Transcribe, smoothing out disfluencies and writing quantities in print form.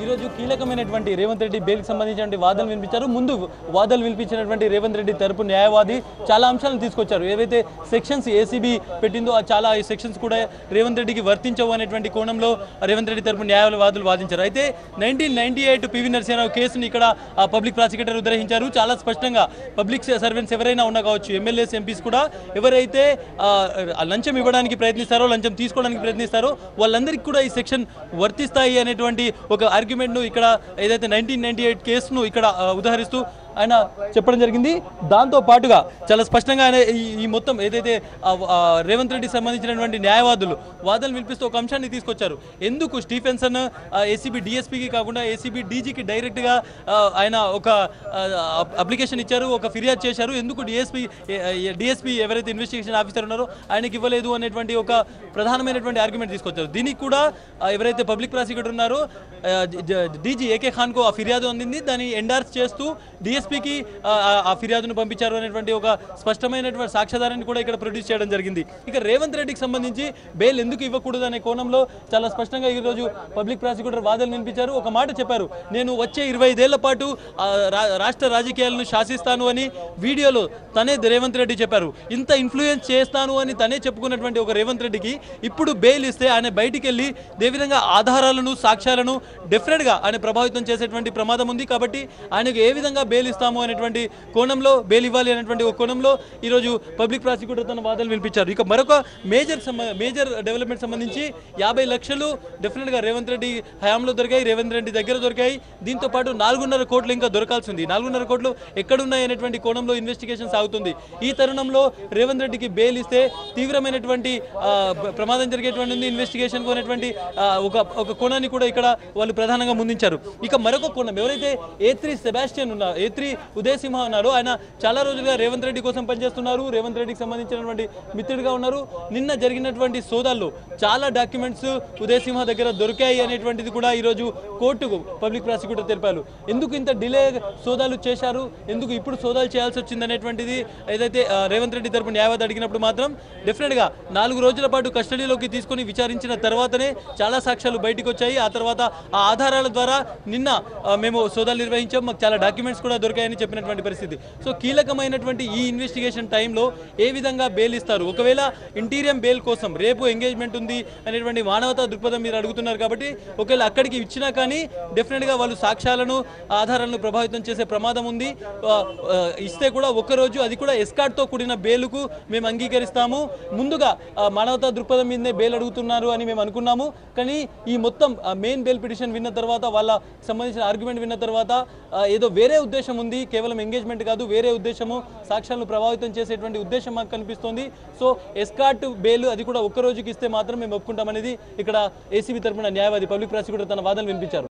ఈరోజు కీలకమైనటువంటి రేవంత్ రెడ్డి బెయిల్కి సంబంధించిన వాదనలు వినిపించారు. ముందు వాదనలు వినిపించినటువంటి రేవంత్ రెడ్డి తరపు న్యాయవాది చాలా అంశాలను తీసుకొచ్చారు. ఏవైతే సెక్షన్స్ ఏసీబీ పెట్టిందో చాలా సెక్షన్స్ కూడా రేవంత్ రెడ్డికి వర్తించవు అనేటువంటి కోణంలో రేవంత్ రెడ్డి తరపు న్యాయవాదులు వాదించారు. అయితే 1998 పివి నరసింహారావు కేసుని ఇక్కడ పబ్లిక్ ప్రాసిక్యూటర్ ఉదహరించారు. చాలా స్పష్టంగా పబ్లిక్ సర్వెంట్స్ ఎవరైనా ఉన్నా కావచ్చు, ఎమ్మెల్యేస్ ఎంపీస్ కూడా ఎవరైతే లంచం ఇవ్వడానికి ప్రయత్నిస్తారో, లంచం తీసుకోవడానికి ప్రయత్నిస్తారో వాళ్ళందరికీ కూడా ఈ సెక్షన్ వర్తిస్తాయి అనేటువంటి ఒక ఆర్గ్యుమెంట్ను ఇక్కడ ఏదైతే 1998 కేసును ఇక్కడ ఉదహరిస్తూ ఆయన చెప్పడం జరిగింది. దాంతో పాటుగా చాలా స్పష్టంగా ఆయన ఈ మొత్తం ఏదైతే రేవంత్ రెడ్డికి సంబంధించినటువంటి న్యాయవాదులు వాదనలు వినిపిస్తూ ఒక అంశాన్ని తీసుకొచ్చారు. ఎందుకు స్టీఫెన్సన్ ఏసీబీ డిఎస్పీకి కాకుండా ఏసీబీ డీజీకి డైరెక్ట్గా ఆయన ఒక అప్లికేషన్ ఇచ్చారు, ఒక ఫిర్యాదు చేశారు, ఎందుకు డిఎస్పీ ఎవరైతే ఇన్వెస్టిగేషన్ ఆఫీసర్ ఉన్నారో ఆయనకి ఇవ్వలేదు అనేటువంటి ఒక ప్రధానమైనటువంటి ఆర్గ్యుమెంట్ తీసుకొచ్చారు. దీనికి కూడా ఎవరైతే పబ్లిక్ ప్రాసిక్యూటర్ ఉన్నారో డీజీ ఏకే ఖాన్కు ఆ ఫిర్యాదు అందింది. దాన్ని ఎండార్స్ చేస్తూ డిఎస్పీకి ఆ ఫిర్యాదును పంపించారు అనేటువంటి ఒక స్పష్టమైనటువంటి సాక్ష్యాధారాన్ని కూడా ఇక్కడ ప్రొడ్యూస్ చేయడం జరిగింది. ఇక రేవంత్ రెడ్డికి సంబంధించి బెయిల్ ఎందుకు ఇవ్వకూడదు అనే కోణంలో చాలా స్పష్టంగా ఈరోజు పబ్లిక్ ప్రాసిక్యూటర్ వాదనలు వినిపించారు. ఒక మాట చెప్పారు, నేను వచ్చే 25 ఏళ్ల పాటు రాష్ట్ర రాజకీయాలను శాసిస్తాను అని వీడియోలో తనే రేవంత్ రెడ్డి చెప్పారు. ఇంత ఇన్ఫ్లుయెన్స్ చేస్తాను అని తనే చెప్పుకున్నటువంటి ఒక రేవంత్ రెడ్డికి ఇప్పుడు బెయిల్ ఇస్తే ఆయన బయటికి వెళ్ళి ఏ విధంగా ఆధారాలను, సాక్ష్యాలను డెఫినెట్గా ఆయన ప్రభావితం చేసేటువంటి ప్రమాదం ఉంది. కాబట్టి ఆయనకు ఏ విధంగా బెయిల్ ఇస్తాము అనేటువంటి కోణంలో, బెయిల్ ఇవ్వాలి అనేటువంటి ఒక కోణంలో ఈరోజు పబ్లిక్ ప్రాసిక్యూటర్ తన వాదనలు వినిపించారు. ఇక మరొక మేజర్ డెవలప్మెంట్ సంబంధించి 50 లక్షలు డెఫినెట్గా రేవంత్ రెడ్డి హయాంలో దొరికాయి, రేవంత్ రెడ్డి దగ్గర దొరికాయి. దీంతో పాటు 4.5 కోట్లు ఇంకా దొరకాల్సి ఉంది. 4.5 కోట్లు ఎక్కడున్నాయి అనేటువంటి కోణంలో ఇన్వెస్టిగేషన్ సాగుతుంది. ఈ తరుణంలో రేవంత్ రెడ్డికి బెయిల్ ఇస్తే తీవ్రమైనటువంటి ప్రమాదం జరిగేటువంటి ఇన్వెస్టిగేషన్ అనేటువంటి ఒక కోణాన్ని కూడా ఇక్కడ వాళ్ళు ప్రధానంగా ముందుంచారు. ఇక మరొక కోణం, ఎవరైతే A3 ఉదయ్ సింహ ఉన్నారో ఆయన చాలా రోజులుగా రేవంత్ రెడ్డి కోసం పనిచేస్తున్నారు, రేవంత్ రెడ్డికి సంబంధించినటువంటి మిత్రుడిగా ఉన్నారు. నిన్న జరిగినటువంటి సోదాల్లో చాలా డాక్యుమెంట్స్ ఉదయ్ సింహ దగ్గర దొరికాయి అనేటువంటిది కూడా ఈరోజు కోర్టుకు పబ్లిక్ ప్రాసిక్యూటర్ తెలిపారు. ఎందుకు ఇంత డిలే సోదాలు చేశారు, ఎందుకు ఇప్పుడు సోదాలు చేయాల్సి వచ్చింది అనేటువంటిది ఏదైతే రేవంత్ రెడ్డి తరపు న్యాయవాది అడిగినప్పుడు మాత్రం డెఫినెట్గా 4 రోజుల పాటు కస్టడీలోకి తీసుకొని విచారించిన తర్వాతనే చాలా సాక్ష్యాలు బయటకు వచ్చాయి. ఆ తర్వాత ఆ ఆధారాల ద్వారా నిన్న మేము సోదాలు నిర్వహించాం, మాకు చాలా డాక్యుమెంట్స్ కూడా దొరికాయని చెప్పినటువంటి పరిస్థితి. సో కీలకమైనటువంటి ఈ ఇన్వెస్టిగేషన్ టైంలో ఏ విధంగా బెయిల్ ఇస్తారు, ఒకవేళ ఇంటీరియం బెయిల్ కోసం రేపు ఎంగేజ్మెంట్ ఉంది అనేటువంటి మానవతా దృక్పథం మీరు అడుగుతున్నారు. కాబట్టి ఒకవేళ అక్కడికి ఇచ్చినా కానీ డెఫినెట్గా వాళ్ళు సాక్ష్యాలను, ఆధారాలను ప్రభావితం చేసే ప్రమాదం ఉంది. ఇస్తే కూడా ఒక్కరోజు, అది కూడా ఎస్కార్ట్తో కూడిన బెయిల్కు మేము అంగీకరిస్తాము. ముందుగా మానవతా దృక్పథం మీదనే బెయిల్ అడుగుతున్నారు అని మేము అనుకున్నాము. కానీ ఈ మొత్తం మెయిన్ బెయిల్ పిటిషన్ విన్న తర్వాత, వాళ్ళ సంబంధించిన ఆర్గ్యుమెంట్ విన్న తర్వాత ఏదో వేరే ఉద్దేశం ఉంది, కేవలం ఎంగేజ్మెంట్ కాదు, వేరే ఉద్దేశము, సాక్ష్యాలను ప్రభావితం చేసేటువంటి ఉద్దేశం మాకు కనిపిస్తోంది. సో ఎస్కార్ట్ బెయిల్ అది కూడా ఒక్క రోజుకి ఇస్తే మాత్రం మేము ఒప్పుకుంటామనేది ఇక్కడ ఏసీబీ తరపున న్యాయవాది పబ్లిక్ ప్రాసిక్యూటర్ తన వాదనలు వినిపించారు.